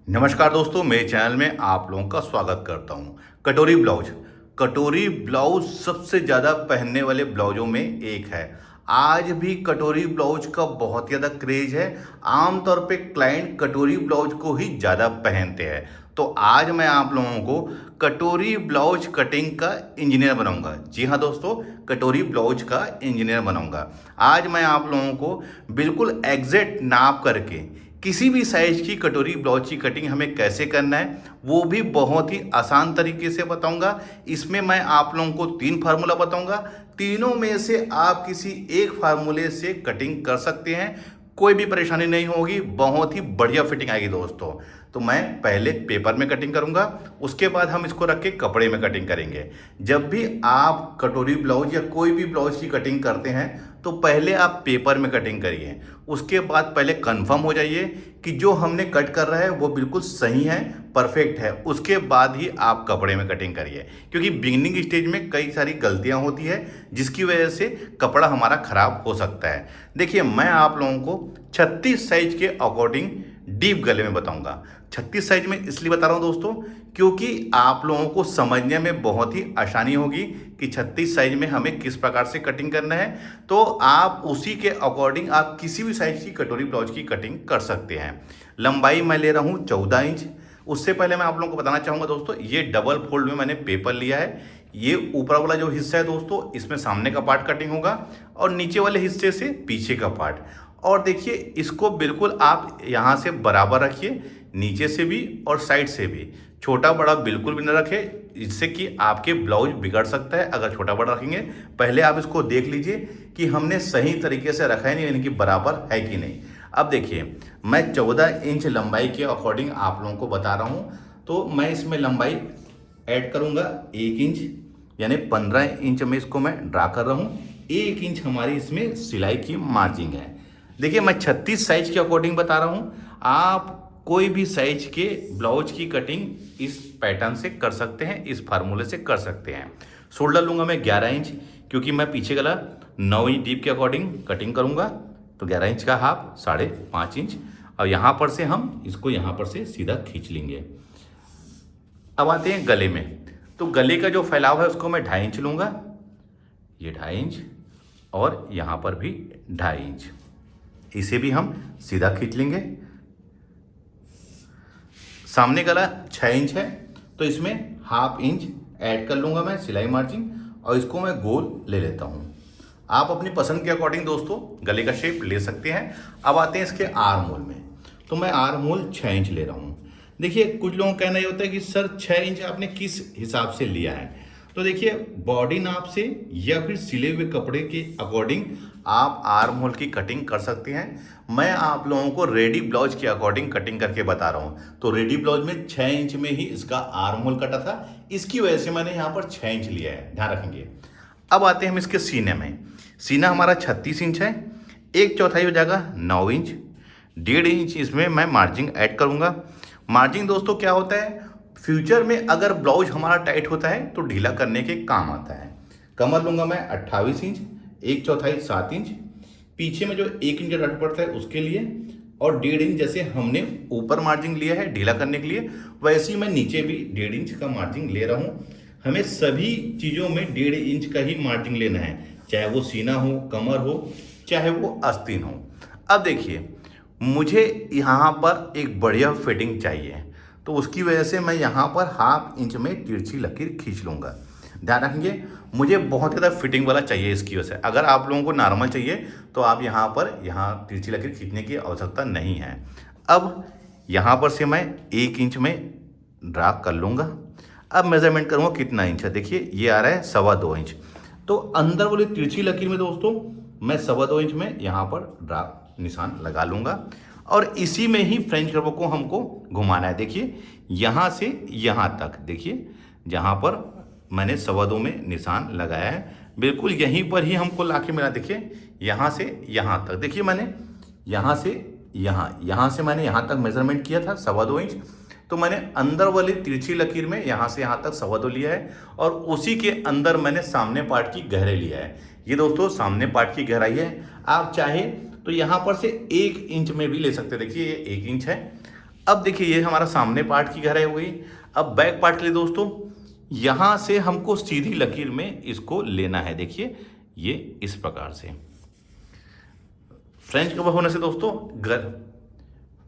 नमस्कार दोस्तों, मेरे चैनल में आप लोगों का स्वागत करता हूं। कटोरी ब्लाउज सबसे ज़्यादा पहनने वाले ब्लाउजों में एक है। आज भी कटोरी ब्लाउज का बहुत ज़्यादा क्रेज है। आमतौर पे क्लाइंट कटोरी ब्लाउज को ही ज़्यादा पहनते हैं। तो आज मैं आप लोगों को कटोरी ब्लाउज कटिंग का इंजीनियर बनाऊंगा। जी हाँ दोस्तों, कटोरी ब्लाउज का इंजीनियर बनाऊंगा। आज मैं आप लोगों को बिल्कुल एग्जैक्ट नाप करके किसी भी साइज की कटोरी ब्लाउज की कटिंग हमें कैसे करना है वो भी बहुत ही आसान तरीके से बताऊंगा। इसमें मैं आप लोगों को 3 फार्मूला बताऊंगा। तीनों में से आप किसी एक फार्मूले से कटिंग कर सकते हैं, कोई भी परेशानी नहीं होगी, बहुत ही बढ़िया फिटिंग आएगी दोस्तों। तो मैं पहले पेपर में कटिंग करूंगा, उसके बाद हम इसको रख के कपड़े में कटिंग करेंगे। जब भी आप कटोरी ब्लाउज या कोई भी ब्लाउज की कटिंग करते हैं तो पहले आप पेपर में कटिंग करिए। उसके बाद पहले कंफर्म हो जाइए कि जो हमने कट कर रहा है वो बिल्कुल सही है, परफेक्ट है। उसके बाद ही आप कपड़े में कटिंग करिए, क्योंकि बिगिनिंग स्टेज में कई सारी गलतियां होती है जिसकी वजह से कपड़ा हमारा खराब हो सकता है। देखिए, मैं आप लोगों को 36 साइज के अकॉर्डिंग डीप गले में बताऊंगा। 36 साइज में इसलिए बता रहा हूं दोस्तों क्योंकि आप लोगों को समझने में बहुत ही आसानी होगी कि 36 साइज में हमें किस प्रकार से कटिंग करना है। तो आप उसी के अकॉर्डिंग आप किसी भी साइज की कटोरी ब्लाउज की कटिंग कर सकते हैं। लंबाई मैं ले रहा हूं 14 इंच। उससे पहले मैं आप लोगों को बताना चाहूँगा दोस्तों, ये डबल फोल्ड में मैंने पेपर लिया है। ये ऊपर वाला जो हिस्सा है दोस्तों, इसमें सामने का पार्ट कटिंग होगा और नीचे वाले हिस्से से पीछे का पार्ट। और देखिए, इसको बिल्कुल आप यहाँ से बराबर रखिए, नीचे से भी और साइड से भी। छोटा बड़ा बिल्कुल भी न रखें, इससे कि आपके ब्लाउज बिगड़ सकता है अगर छोटा बड़ा रखेंगे। पहले आप इसको देख लीजिए कि हमने सही तरीके से रखा है नहीं, यानी कि बराबर है कि नहीं। अब देखिए, मैं 14 इंच लंबाई के अकॉर्डिंग आप लोगों को बता रहा हूँ। तो मैं इसमें लंबाई ऐड करूँगा 1 इंच, यानी 15 इंच में इसको मैं ड्रा कर रहा हूँ। 1 इंच हमारी इसमें सिलाई की मार्जिंग है। देखिए, मैं 36 साइज के अकॉर्डिंग बता रहा हूँ। आप कोई भी साइज के ब्लाउज की कटिंग इस पैटर्न से कर सकते हैं, इस फार्मूले से कर सकते हैं। शोल्डर लूँगा मैं 11 इंच, क्योंकि मैं पीछे गला 9 इंच डीप के अकॉर्डिंग कटिंग करूँगा। तो 11 इंच का हाफ 5.5 इंच, और यहाँ पर से हम इसको यहाँ पर से सीधा खींच लेंगे। अब आते हैं गले में। तो गले का जो फैलाव है उसको मैं 2.5 इंच लूँगा, ये 2.5 इंच, और यहाँ पर भी 2.5 इंच। इसे भी हम सीधा खींच लेंगे। सामने गला 6 इंच है, तो इसमें 1/2 इंच ऐड कर लूँगा मैं सिलाई मार्जिन, और इसको मैं गोल ले लेता हूँ। आप अपनी पसंद के अकॉर्डिंग दोस्तों गले का शेप ले सकते हैं। अब आते हैं इसके आर्म होल में। तो मैं आर्म होल 6 इंच ले रहा हूँ। देखिए, कुछ लोगों का कहना ये होता है कि सर 6 इंच आपने किस हिसाब से लिया है। तो देखिए, बॉडी नाप से या फिर सिले हुए कपड़े के अकॉर्डिंग आप आर्म होल की कटिंग कर सकते हैं। मैं आप लोगों को रेडी ब्लाउज के अकॉर्डिंग कटिंग करके बता रहा हूँ। तो रेडी ब्लाउज में 6 इंच में ही इसका आर्म होल कटा था, इसकी वजह से मैंने यहाँ पर 6 इंच लिया है, ध्यान रखेंगे। अब आते हैं हम इसके सीने में। सीना हमारा 36 इंच है, 1/4 हो जाएगा 9 इंच। 1.5 इंच इसमें मैं मार्जिंग ऐड करूँगा। मार्जिंग दोस्तों क्या होता है, फ्यूचर में अगर ब्लाउज हमारा टाइट होता है तो ढीला करने के काम आता है। कमर लूँगा मैं 28 इंच, 1/4 7 इंच। पीछे में जो 1 इंच रट पड़ता है उसके लिए, और 1.5 इंच जैसे हमने ऊपर मार्जिंग लिया है ढीला करने के लिए, वैसे ही मैं नीचे भी 1.5 इंच का मार्जिंग ले रहा हूँ। हमें सभी चीज़ों में 1.5 इंच का ही मार्जिंग लेना है, चाहे वो सीना हो, कमर हो, चाहे वो आस्तीन हो। अब देखिए, मुझे यहाँ पर एक बढ़िया फिटिंग चाहिए, तो उसकी वजह से मैं यहाँ पर 1/2 इंच में तिरछी लकीर खींच लूँगा। ध्यान रखेंगे, मुझे बहुत ज़्यादा फिटिंग वाला चाहिए इसकी वजह से। अगर आप लोगों को नॉर्मल चाहिए तो आप यहाँ तिरछी लकीर खींचने की आवश्यकता नहीं है। अब यहाँ पर से मैं 1 इंच में ड्रा कर लूँगा। अब मेजरमेंट करूँगा कितना इंच है। देखिए, ये आ रहा है 2.25 इंच। तो अंदर वाली तिरछी लकीर में दोस्तों मैं 2.25 इंच में यहाँ पर ड्रा निशान लगा लूँगा, और इसी में ही फ्रेंच कर्व को हमको घुमाना है। देखिए, यहाँ से यहाँ तक, देखिए जहाँ पर मैंने 2.25 में निशान लगाया है, बिल्कुल यहीं पर ही हमको लाके मिला। देखिए, यहाँ से यहाँ तक, देखिए मैंने यहाँ से यहाँ से मैंने यहाँ तक मेजरमेंट किया था 2.25 इंच। तो मैंने अंदर वाली तिरछी लकीर में यहाँ से यहाँ तक 2.25 लिया है, और उसी के अंदर मैंने सामने पार्ट की गहराई लिया है। ये दोस्तों सामने पार्ट की गहराई है। आप चाहे तो यहाँ पर से 1 इंच में भी ले सकते हैं। देखिए, ये 1 इंच है। अब देखिए ये हमारा सामने पार्ट की गहराई हो गई। अब बैक पार्ट के लिए दोस्तों यहां से हमको सीधी लकीर में इसको लेना है। देखिए ये इस प्रकार से फ्रेंच कर्व होने से दोस्तों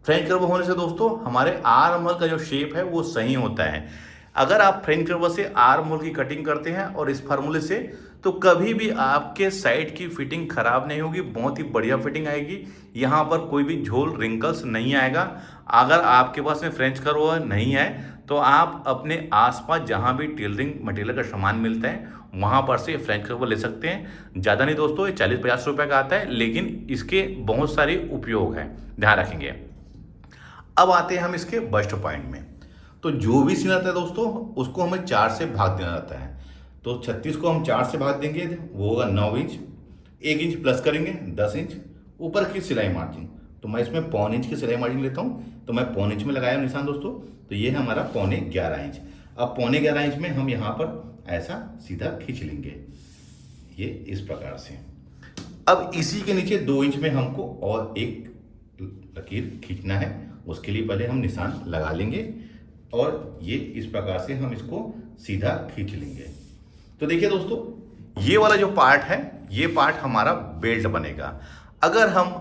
फ्रेंच कर्व होने से दोस्तों हमारे आर्म होल का जो शेप है वो सही होता है। अगर आप फ्रेंच कर्व से आर्म होल की कटिंग करते हैं और इस फार्मूले से, तो कभी भी आपके साइड की फिटिंग खराब नहीं होगी, बहुत ही बढ़िया फिटिंग आएगी। यहाँ पर कोई भी झोल रिंकल्स नहीं आएगा। अगर आपके पास में फ्रेंच कर्व नहीं है तो आप अपने आसपास जहाँ भी टेलरिंग मटेरियल का सामान मिलता है वहाँ पर से फ्रेंच कर्व ले सकते हैं। ज़्यादा नहीं दोस्तों, ये 40-50 रुपये का आता है, लेकिन इसके बहुत सारे उपयोग हैं, ध्यान रखेंगे। अब आते हैं हम इसके बस्ट पॉइंट में। तो जो भी सीन आता है दोस्तों उसको हमें 4 से भाग देना रहता है। तो 36 को हम 4 से भाग देंगे, वो होगा 9 इंच। 1 इंच प्लस करेंगे 10 इंच। ऊपर की सिलाई मार्जिन, तो मैं इसमें पौन इंच की सिलाई मार्जिन लेता हूँ, तो मैं पौन इंच में लगाया निशान दोस्तों। तो ये है हमारा 11.25 इंच। अब 11.25 इंच में हम यहाँ पर ऐसा सीधा खींच लेंगे, ये इस प्रकार से। अब इसी के नीचे 2 इंच में हमको और एक लकीर खींचना है, उसके लिए पहले हम निशान लगा लेंगे और ये इस प्रकार से हम इसको सीधा खींच लेंगे। तो देखिए दोस्तों ये वाला जो पार्ट है ये पार्ट हमारा बेल्ट बनेगा। अगर हम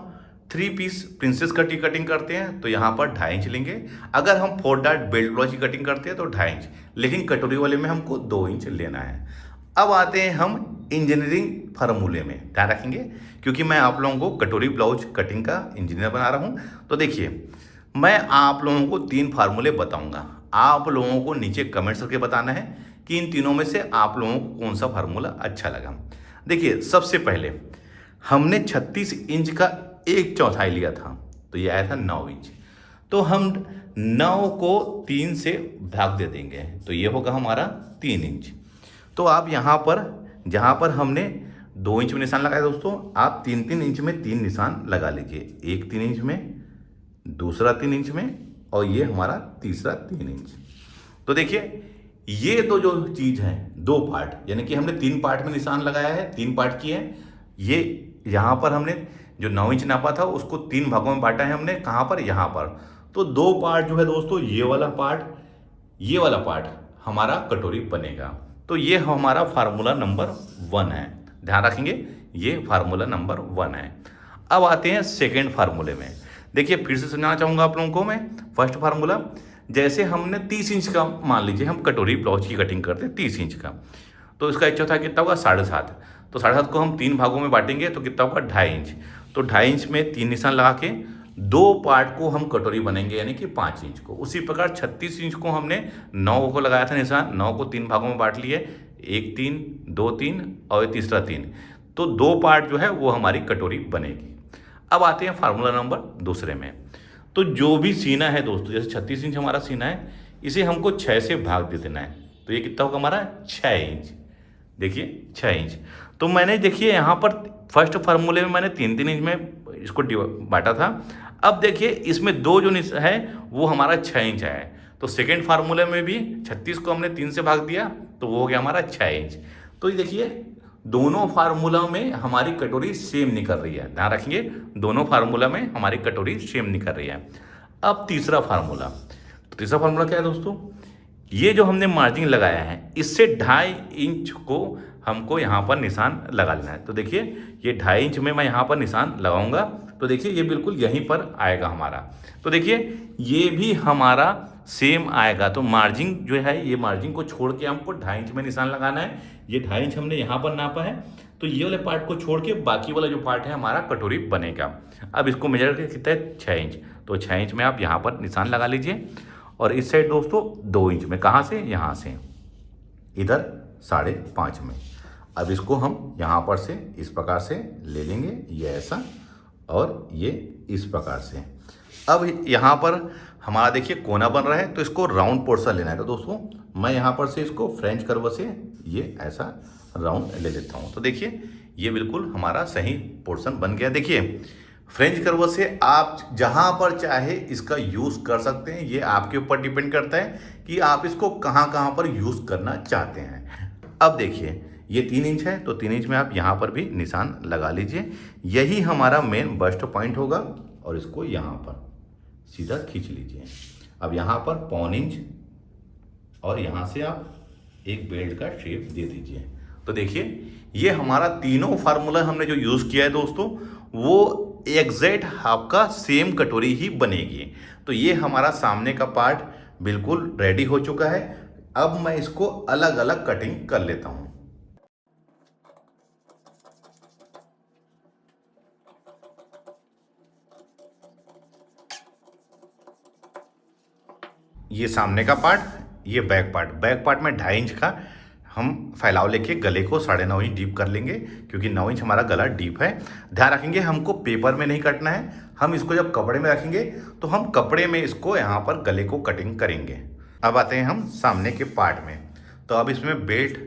3 पीस प्रिंसेस कट की कटिंग करते हैं तो यहाँ पर 2.5 इंच लेंगे। अगर हम 4 डॉट बेल्ट ब्लाउज की कटिंग करते हैं तो 2.5 इंच, लेकिन कटोरी वाले में हमको 2 इंच लेना है। अब आते हैं हम इंजीनियरिंग फार्मूले में, ध्यान रखेंगे क्योंकि मैं आप लोगों को कटोरी ब्लाउज कटिंग का इंजीनियर बना रहा हूँ। तो देखिए मैं आप लोगों को 3 फार्मूले बताऊंगा, आप लोगों को नीचे कमेंट्स करके बताना है कि इन तीनों में से आप लोगों को कौन सा फार्मूला अच्छा लगा। देखिए सबसे पहले हमने 36 इंच का 1/4 लिया था, तो ये आया था 9 इंच। तो हम 9 को 3 से भाग दे देंगे, तो ये होगा हमारा 3 इंच। तो आप यहाँ पर जहाँ पर हमने 2 इंच में निशान लगाया दोस्तों, आप 3-3 इंच में 3 निशान लगा लीजिए। एक 3 इंच में, दूसरा 3 इंच में, और ये हमारा तीसरा 3 इंच। तो देखिए ये तो जो चीज़ है 2 पार्ट, यानी कि हमने 3 पार्ट में निशान लगाया है, 3 पार्ट किए हैं। ये यहाँ पर हमने जो 9 इंच नापा था उसको 3 भागों में बांटा है हमने, कहाँ पर, यहाँ पर। तो 2 पार्ट जो है दोस्तों, ये वाला पार्ट हमारा कटोरी बनेगा। तो ये हमारा फार्मूला नंबर 1 है, ध्यान रखेंगे ये फार्मूला नंबर 1 है। अब आते हैं सेकेंड फार्मूले में। देखिए फिर से समझाना चाहूँगा आप लोगों को मैं। फर्स्ट फार्मूला, जैसे हमने 30 इंच का, मान लीजिए हम कटोरी ब्लाउज की कटिंग करते हैं 30 इंच का, तो इसका 1/4 कितना होगा, 7.5। तो 7.5 को हम 3 भागों में बांटेंगे तो कितना होगा, 2.5 इंच। तो 2.5 इंच में 3 निशान लगा के 2 पार्ट को हम कटोरी बनेंगे, यानी कि 5 इंच को। उसी प्रकार 36 इंच को हमने 9 को लगाया था निशान, 9 को 3 भागों में बांट लिए, 1 3 2 3 और तीसरा 3। तो 2 पार्ट जो है वो हमारी कटोरी बनेगी। अब आते हैं फार्मूला नंबर दूसरे में। तो जो भी सीना है दोस्तों, जैसे 36 इंच हमारा सीना है, इसे हमको 6 से भाग दे देना है। तो ये कितना होगा हमारा, 6 इंच। देखिए 6 इंच। तो मैंने देखिए यहाँ पर फर्स्ट फार्मूले में मैंने 3-3 इंच में इसको बांटा था। अब देखिए इसमें 2 जो है वो हमारा 6 इंच आया है। तो सेकेंड फार्मूले में भी 36 को हमने 3 से भाग दिया, तो वो हो गया हमारा 6 इंच। तो ये देखिए दोनों फार्मूला में हमारी कटोरी सेम निकल रही है, ध्यान रखेंगे दोनों फार्मूला में हमारी कटोरी सेम निकल रही है। अब तीसरा फार्मूला, तो तीसरा फार्मूला क्या है दोस्तों, ये जो हमने मार्जिन लगाया है इससे 2.5 इंच को हमको यहाँ पर निशान लगा लेना है। तो देखिए ये 2.5 इंच में मैं यहाँ पर निशान लगाऊंगा, तो देखिए ये बिल्कुल यहीं पर आएगा हमारा। तो देखिए ये भी हमारा सेम आएगा। तो मार्जिन जो है, ये मार्जिन को छोड़ के हमको 2.5 इंच में निशान लगाना है। ये 2.5 इंच हमने यहाँ पर नापा है, तो ये वाले पार्ट को छोड़ के बाकी वाला जो पार्ट है हमारा कटोरी बनेगा। अब इसको मेजर करके कितना है, 6 इंच। तो 6 इंच में आप यहाँ पर निशान लगा लीजिए, और इस साइड दोस्तों 2 इंच में, कहाँ से, यहाँ से, इधर 5.5 में। अब इसको हम यहाँ पर से इस प्रकार से ले लेंगे, ये ऐसा, और ये इस प्रकार से। अब यहाँ पर हमारा देखिए कोना बन रहा है, तो इसको राउंड पोर्शन लेना है। तो दोस्तों मैं यहाँ पर से इसको फ्रेंच कर्व से ये ऐसा राउंड ले लेता हूँ। तो देखिए ये बिल्कुल हमारा सही पोर्शन बन गया। देखिए फ्रेंच कर्व से आप जहाँ पर चाहे इसका यूज़ कर सकते हैं, ये आपके ऊपर डिपेंड करता है कि आप इसको कहाँ कहाँ पर यूज़ करना चाहते हैं। अब देखिए ये 3 इंच है, तो 3 इंच में आप यहाँ पर भी निशान लगा लीजिए। यही हमारा मेन बस्ट पॉइंट होगा, और इसको यहाँ पर सीधा खींच लीजिए। अब यहाँ पर पौन इंच और यहाँ से आप एक बेल्ट का शेप दे दीजिए। तो देखिए ये हमारा तीनों फार्मूला हमने जो यूज़ किया है दोस्तों, वो एग्जैक्ट आपका सेम कटोरी ही बनेगी। तो ये हमारा सामने का पार्ट बिल्कुल रेडी हो चुका है। अब मैं इसको अलग अलग कटिंग कर लेता हूँ। ये सामने का पार्ट, ये बैक पार्ट। बैक पार्ट में 2.5 इंच का हम फैलाव लेके गले को 9.5 इंच डीप कर लेंगे, क्योंकि 9 इंच हमारा गला डीप है। ध्यान रखेंगे हमको पेपर में नहीं कटना है, हम इसको जब कपड़े में रखेंगे तो हम कपड़े में इसको यहाँ पर गले को कटिंग करेंगे। अब आते हैं हम सामने के पार्ट में। तो अब इसमें बेल्ट,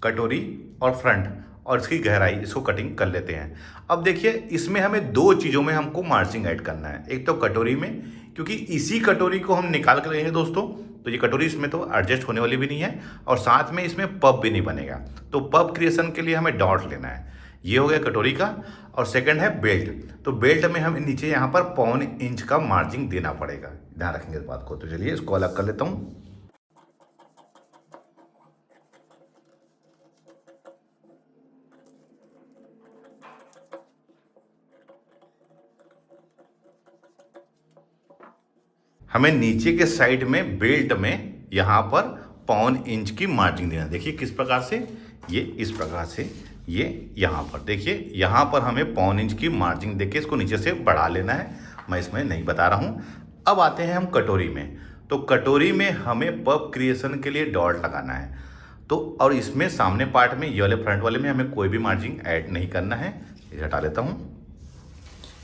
कटोरी और फ्रंट और इसकी गहराई, इसको कटिंग कर लेते हैं। अब देखिए इसमें हमें 2 चीज़ों में हमको मार्जिंग ऐड करना है। एक तो कटोरी में, क्योंकि इसी कटोरी को हम निकाल कर लेंगे दोस्तों, तो ये कटोरी इसमें तो एडजस्ट होने वाली भी नहीं है, और साथ में इसमें पब भी नहीं बनेगा। तो पब क्रिएशन के लिए हमें डॉट लेना है। ये हो गया कटोरी का। और सेकंड है बेल्ट। तो बेल्ट में हमें नीचे यहाँ पर 1.25 इंच का मार्जिंग देना पड़ेगा। ध्यान रखेंगे इस बात को। तो चलिए इसको अलग कर लेता हूँ। हमें नीचे के साइड में बेल्ट में यहाँ पर 1.25 इंच की मार्जिंग देना। देखिए किस प्रकार से, ये इस प्रकार से, ये यहाँ पर देखिए, यहाँ पर हमें 1.25 इंच की मार्जिंग देके इसको नीचे से बढ़ा लेना है। मैं इसमें नहीं बता रहा हूँ। अब आते हैं हम कटोरी में। तो कटोरी में हमें पब क्रिएशन के लिए डॉट लगाना है। तो और इसमें सामने पार्ट में, ये वाले फ्रंट वाले में हमें कोई भी मार्जिंग ऐड नहीं करना है। ये हटा लेता हूँ।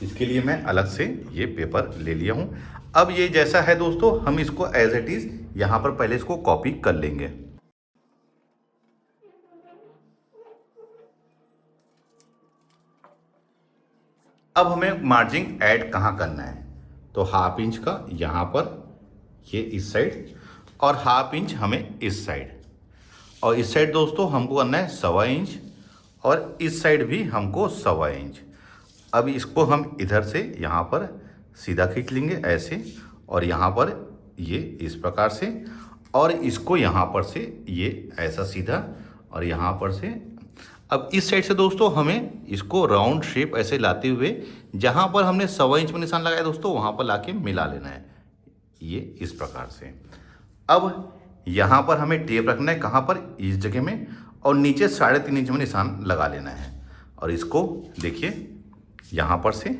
इसके लिए मैं अलग से ये पेपर ले लिया हूँ। अब ये जैसा है दोस्तों, हम इसको एज इट इज़ यहाँ पर पहले इसको कॉपी कर लेंगे। अब हमें मार्जिंग ऐड कहाँ करना है, तो 1/2 इंच का यहाँ पर, ये इस साइड, और 1/2 इंच हमें इस साइड, और इस साइड दोस्तों हमको करना है 1.25 इंच, और इस साइड भी हमको 1.25 इंच। अब इसको हम इधर से यहाँ पर सीधा खींच लेंगे ऐसे, और यहाँ पर ये इस प्रकार से, और इसको यहाँ पर से ये ऐसा सीधा, और यहाँ पर से। अब इस साइड से दोस्तों हमें इसको राउंड शेप ऐसे लाते हुए, जहाँ पर हमने 1.25 इंच में निशान लगाया दोस्तों, वहाँ पर लाके मिला लेना है, ये इस प्रकार से। अब यहाँ पर हमें टेप रखना है, कहाँ पर, इस जगह में, और नीचे 3.5 इंच में निशान लगा लेना है। और इसको देखिए यहाँ पर से,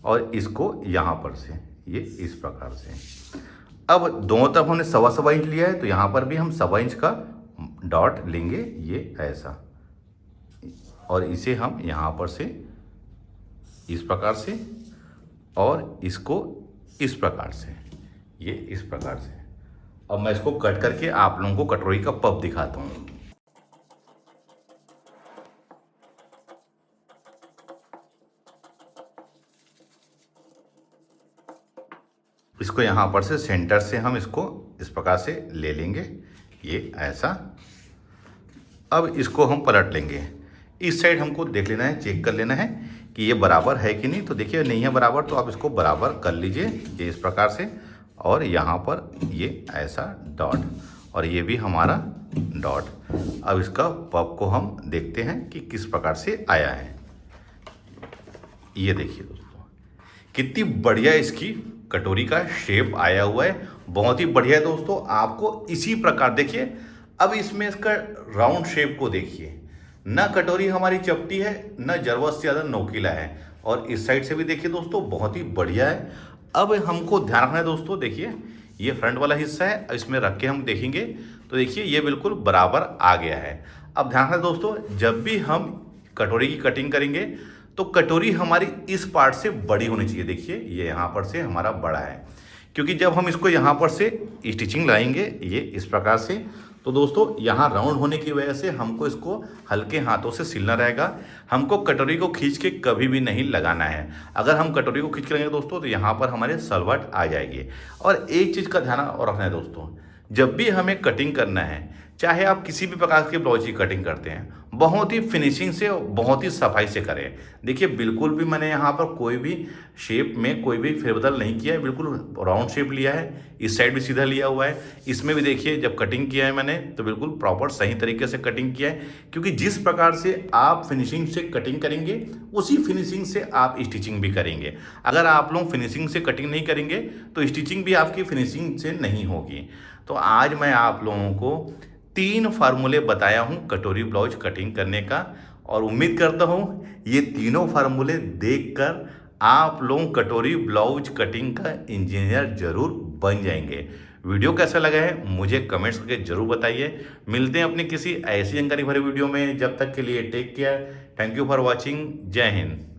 और इसको यहाँ पर से, ये इस प्रकार से। अब दोनों तरफ हमने 1.25 इंच लिया है, तो यहाँ पर भी हम 1.25 इंच का डॉट लेंगे, ये ऐसा, और इसे हम यहाँ पर से इस प्रकार से, और इसको इस प्रकार से, ये इस प्रकार से। अब मैं इसको कट करके आप लोगों को कटोरी का पब दिखाता हूँ। इसको यहाँ पर से सेंटर से हम इसको इस प्रकार से ले लेंगे, ये ऐसा। अब इसको हम पलट लेंगे। इस साइड हमको देख लेना है, चेक कर लेना है कि ये बराबर है कि नहीं। तो देखिए नहीं है बराबर, तो आप इसको बराबर कर लीजिए, ये इस प्रकार से, और यहाँ पर ये ऐसा डॉट, और ये भी हमारा डॉट। अब इसका पब को हम देखते हैं कि किस प्रकार से आया है। ये देखिए दोस्तों कितनी बढ़िया इसकी कटोरी का शेप आया हुआ है, बहुत ही बढ़िया है दोस्तों। आपको इसी प्रकार देखिए, अब इसमें इसका राउंड शेप को देखिए, ना कटोरी हमारी चपटी है, ना जरूरत से ज़्यादा नोकीला है, और इस साइड से भी देखिए दोस्तों बहुत ही बढ़िया है। अब हमको ध्यान रखना है दोस्तों, देखिए ये फ्रंट वाला हिस्सा है, इसमें रख के हम देखेंगे तो देखिए ये बिल्कुल बराबर आ गया है। अब ध्यान रखना दोस्तों, जब भी हम कटोरी की कटिंग करेंगे तो कटोरी हमारी इस पार्ट से बड़ी होनी चाहिए। देखिए ये यहाँ पर से हमारा बड़ा है, क्योंकि जब हम इसको यहाँ पर से स्टिचिंग लगाएंगे ये इस प्रकार से, तो दोस्तों यहाँ राउंड होने की वजह से हमको इसको हल्के हाथों से सिलना रहेगा। हमको कटोरी को खींच के कभी भी नहीं लगाना है। अगर हम कटोरी को खींच के लगाएंगे दोस्तों तो यहाँ पर हमारे सलवट आ जाएगी। और एक चीज़ का ध्यान और रखना है दोस्तों, जब भी हमें कटिंग करना है, चाहे आप किसी भी प्रकार के ब्लाउज की कटिंग करते हैं, बहुत ही फिनिशिंग से और बहुत ही सफाई से करें। देखिए बिल्कुल भी मैंने यहाँ पर कोई भी शेप में कोई भी फेरबदल नहीं किया है, बिल्कुल राउंड शेप लिया है, इस साइड भी सीधा लिया हुआ है, इसमें भी देखिए जब कटिंग किया है मैंने तो बिल्कुल प्रॉपर सही तरीके से कटिंग किया है, क्योंकि जिस प्रकार से आप फिनिशिंग से कटिंग करेंगे उसी फिनिशिंग से आप स्टिचिंग भी करेंगे। अगर आप लोग फिनिशिंग से कटिंग नहीं करेंगे तो स्टिचिंग भी आपकी फिनिशिंग से नहीं होगी। तो आज मैं आप लोगों को 3 फार्मूले बताया हूँ कटोरी ब्लाउज कटिंग करने का, और उम्मीद करता हूँ ये तीनों फार्मूले देखकर आप लोग कटोरी ब्लाउज कटिंग का इंजीनियर जरूर बन जाएंगे। वीडियो कैसा लगा है मुझे कमेंट्स करके जरूर बताइए। मिलते हैं अपनी किसी ऐसी जानकारी भरे वीडियो में, जब तक के लिए take care. Thank you for watching. जय हिंद।